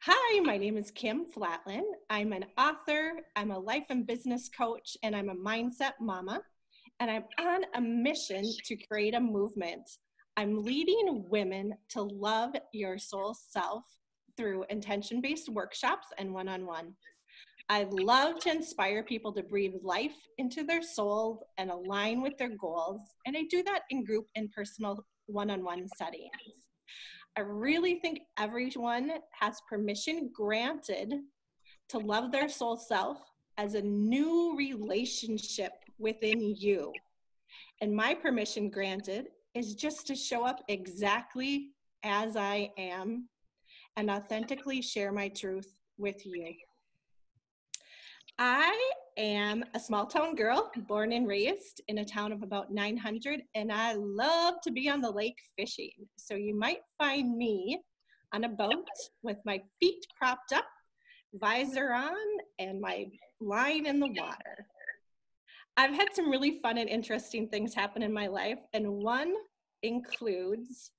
Hi, my name is Kim Flatland. I'm an author, I'm a life and business coach, and I'm a mindset mama. And I'm on a mission to create a movement. I'm leading women to love your soul self through intention-based workshops and one-on-one. I love to inspire people to breathe life into their soul and align with their goals. And I do that in group and personal one-on-one settings. I really think everyone has permission granted to love their soul self as a new relationship within you. And my permission granted is just to show up exactly as I am and authentically share my truth with you. I am a small town girl, born and raised in a town of about 900, and I love to be on the lake fishing. So you might find me on a boat with my feet propped up, visor on, and my line in the water. I've had some really fun and interesting things happen in my life, and one includes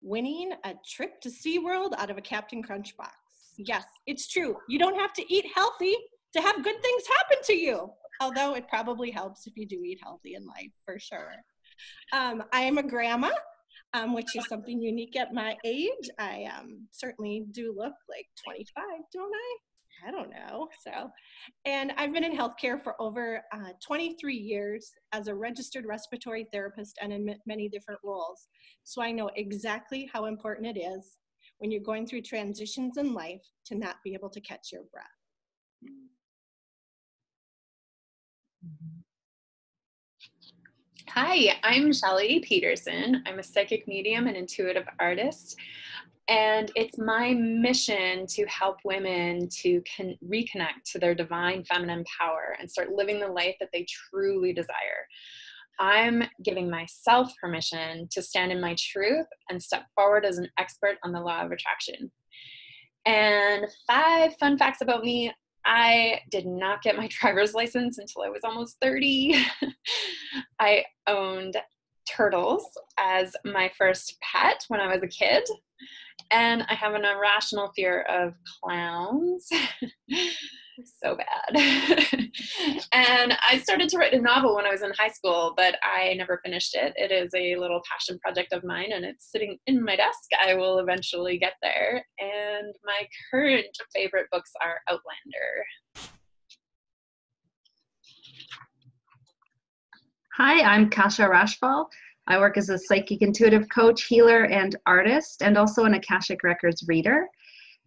winning a trip to SeaWorld out of a Captain Crunch box. Yes, it's true. You don't have to eat healthy to have good things happen to you. Although it probably helps if you do eat healthy in life, for sure. I am a grandma, which is something unique at my age. I certainly do look like 25, don't I? I don't know. And I've been in healthcare for over 23 years as a registered respiratory therapist and in many different roles. So I know exactly how important it is when you're going through transitions in life to not be able to catch your breath. Hi, I'm Shelly Petersen. I'm a psychic medium and intuitive artist, and it's my mission to help women to reconnect to their divine feminine power and start living the life that they truly desire. I'm giving myself permission to stand in my truth and step forward as an expert on the law of attraction. And 5 fun facts about me. I did not get my driver's license until I was almost 30. I owned turtles as my first pet when I was a kid. And I have an irrational fear of clowns. So bad. And I started to write a novel when I was in high school, but I never finished it. It is a little passion project of mine, and it's sitting in my desk. I will eventually get there. And my current favorite books are Outlander. Hi, I'm Kasia Rachfall. I work as a psychic intuitive coach, healer, and artist, and also an Akashic Records reader.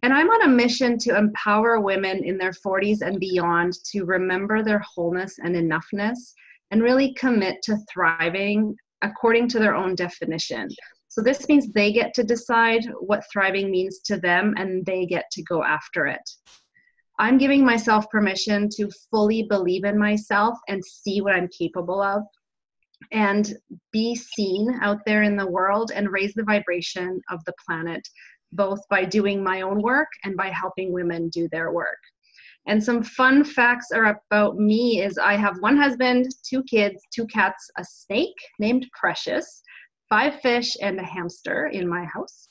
And I'm on a mission to empower women in their 40s and beyond to remember their wholeness and enoughness and really commit to thriving according to their own definition. So this means they get to decide what thriving means to them, and they get to go after it. I'm giving myself permission to fully believe in myself and see what I'm capable of, and be seen out there in the world and raise the vibration of the planet, both by doing my own work and by helping women do their work. And some fun facts are about me is I have 1 husband, 2 kids, 2 cats, a snake named Precious, 5 fish, and a hamster in my house.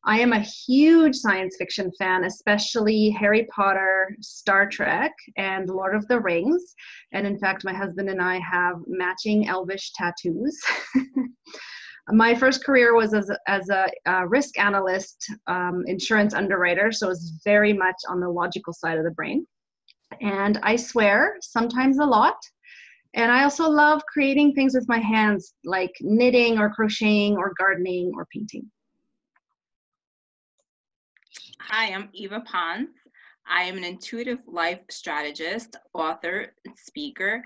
I am a huge science fiction fan, especially Harry Potter, Star Trek, and Lord of the Rings. And in fact, my husband and I have matching elvish tattoos. My first career was as a risk analyst, insurance underwriter, so it's very much on the logical side of the brain. And I swear, sometimes a lot. And I also love creating things with my hands, like knitting or crocheting or gardening or painting. Hi, I'm Eva Ponce. I am an intuitive life strategist, author, and speaker.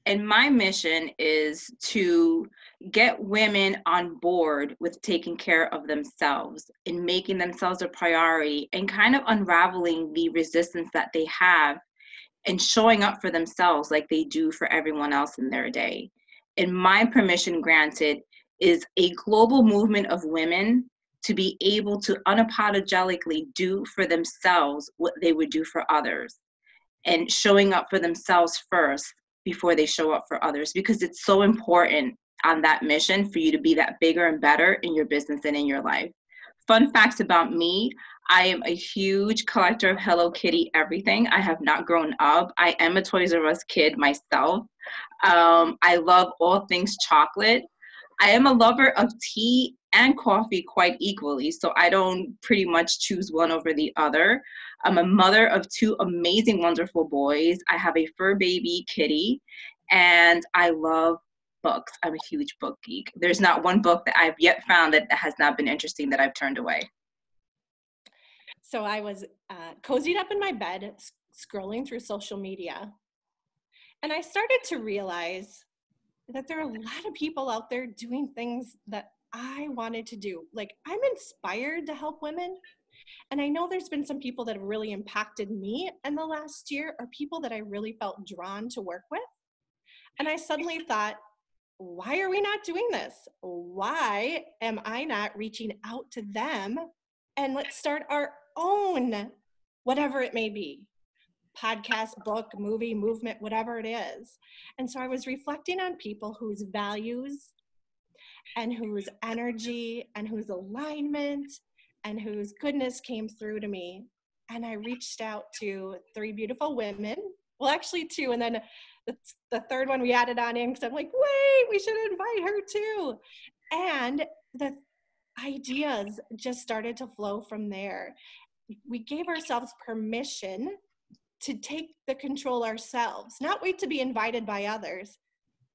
And my mission is to get women on board with taking care of themselves and making themselves a priority and kind of unraveling the resistance that they have and showing up for themselves like they do for everyone else in their day. And my permission granted is a global movement of women to be able to unapologetically do for themselves what they would do for others, and showing up for themselves first before they show up for others, because it's so important on that mission for you to be that bigger and better in your business and in your life. fun facts about me. I am a huge collector of Hello Kitty everything. I have not grown up. I am a Toys R Us kid myself. I love all things chocolate. I am a lover of tea and coffee quite equally, so I don't pretty much choose one over the other. I'm a mother of 2 amazing, wonderful boys. I have a fur baby kitty, and I love books. I'm a huge book geek. There's not one book that I've yet found that has not been interesting that I've turned away. So I was cozied up in my bed, scrolling through social media, and I started to realize that there are a lot of people out there doing things that I wanted to do. Like, I'm inspired to help women. And I know there's been some people that have really impacted me in the last year, or people that I really felt drawn to work with. And I suddenly thought, why are we not doing this? Why am I not reaching out to them? And let's start our own, whatever it may be. Podcast, book, movie, movement, whatever it is. And so I was reflecting on people whose values and whose energy and whose alignment and whose goodness came through to me. And I reached out to 3 beautiful women. Well, actually 2. And then the third one we added on in because I'm like, wait, we should invite her too. And the ideas just started to flow from there. We gave ourselves permission to take the control ourselves, not wait to be invited by others.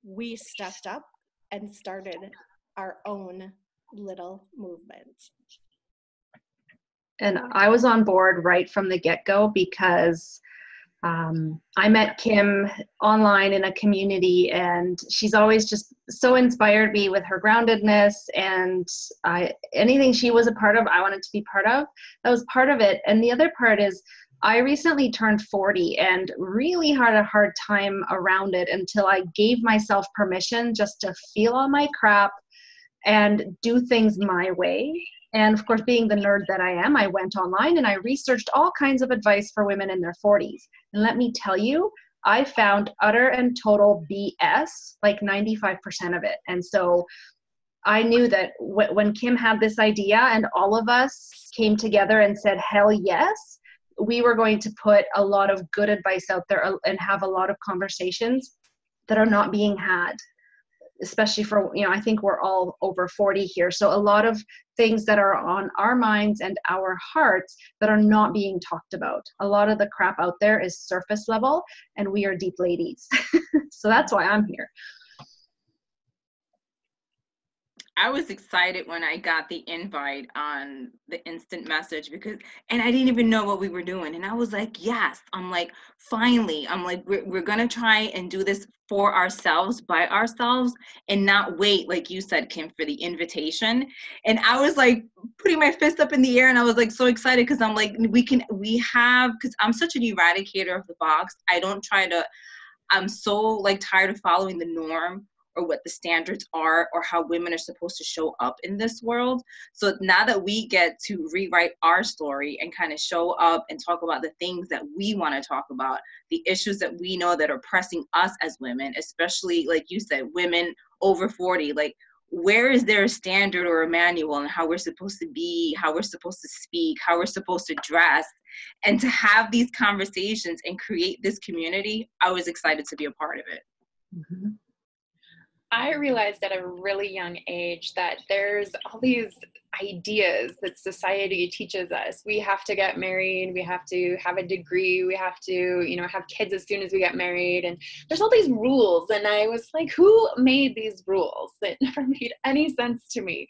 We stepped up and started our own little movement. And I was on board right from the get-go because I met Kim online in a community, and she's always just so inspired me with her groundedness, and anything she was a part of, I wanted to be part of. That was part of it. And the other part is I recently turned 40 and really had a hard time around it until I gave myself permission just to feel all my crap and do things my way. And of course, being the nerd that I am, I went online and I researched all kinds of advice for women in their 40s. And let me tell you, I found utter and total BS, like 95% of it. And so I knew that when Kim had this idea and all of us came together and said, hell yes, we were going to put a lot of good advice out there and have a lot of conversations that are not being had, especially for, I think we're all over 40 here. So a lot of things that are on our minds and our hearts that are not being talked about. A lot of the crap out there is surface level, and we are deep ladies. So that's why I'm here. I was excited when I got the invite on the instant message and I didn't even know what we were doing. And I was like, yes, I'm like, finally, I'm like, we're going to try and do this for ourselves, by ourselves, and not wait, like you said, Kim, for the invitation. And I was like putting my fist up in the air, and I was like so excited because I'm like, because I'm such an eradicator of the box. I'm so like tired of following the norm or what the standards are or how women are supposed to show up in this world. So now that we get to rewrite our story and kind of show up and talk about the things that we want to talk about, the issues that we know that are pressing us as women, especially like you said, women over 40, like where is there a standard or a manual on how we're supposed to be, how we're supposed to speak, how we're supposed to dress, and to have these conversations and create this community, I was excited to be a part of it. Mm-hmm. I realized at a really young age that there's all these ideas that society teaches us. We have to get married, we have to have a degree, we have to, have kids as soon as we get married. And there's all these rules. And I was like, who made these rules? That never made any sense to me.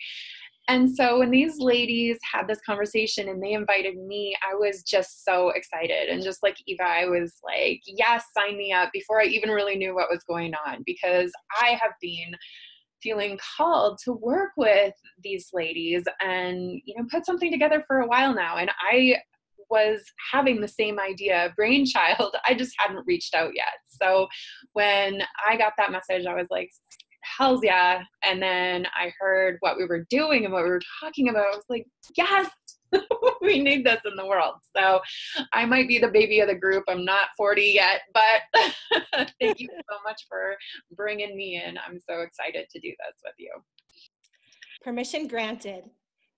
And so when these ladies had this conversation and they invited me, I was just so excited. And just like Eva, I was like, yes, sign me up, before I even really knew what was going on, because I have been feeling called to work with these ladies and, put something together for a while now. And I was having the same idea, brainchild. I just hadn't reached out yet. So when I got that message, I was like, hells yeah. And then I heard what we were doing and what we were talking about. I was like, yes, we need this in the world. So I might be the baby of the group. I'm not 40 yet, but thank you so much for bringing me in. I'm so excited to do this with you. Permission granted.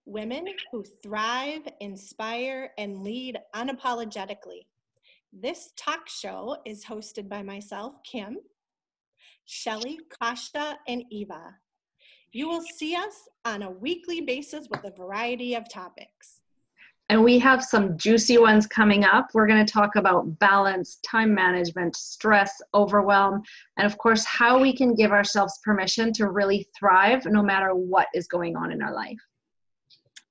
women who thrive, inspire, and lead unapologetically. This talk show is hosted by myself, Kim, Shelly, Kasia, and Eva. You will see us on a weekly basis with a variety of topics. And we have some juicy ones coming up. We're going to talk about balance, time management, stress, overwhelm, and of course, how we can give ourselves permission to really thrive no matter what is going on in our life.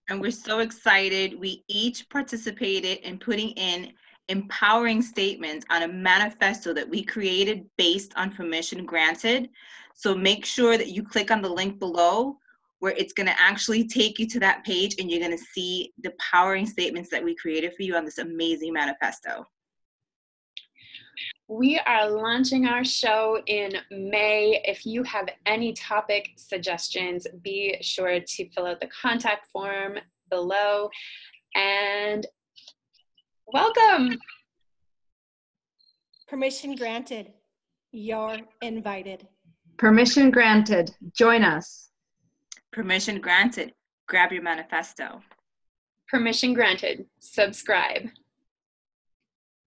And we're so excited. We each participated in putting in empowering statements on a manifesto that we created based on permission granted. So make sure that you click on the link below where it's going to actually take you to that page and you're going to see the powering statements that we created for you on this amazing manifesto. We are launching our show in May. If you have any topic suggestions, be sure to fill out the contact form below. And welcome. Permission granted. You're invited. Permission granted. Join us. Permission granted. Grab your manifesto. Permission granted. Subscribe.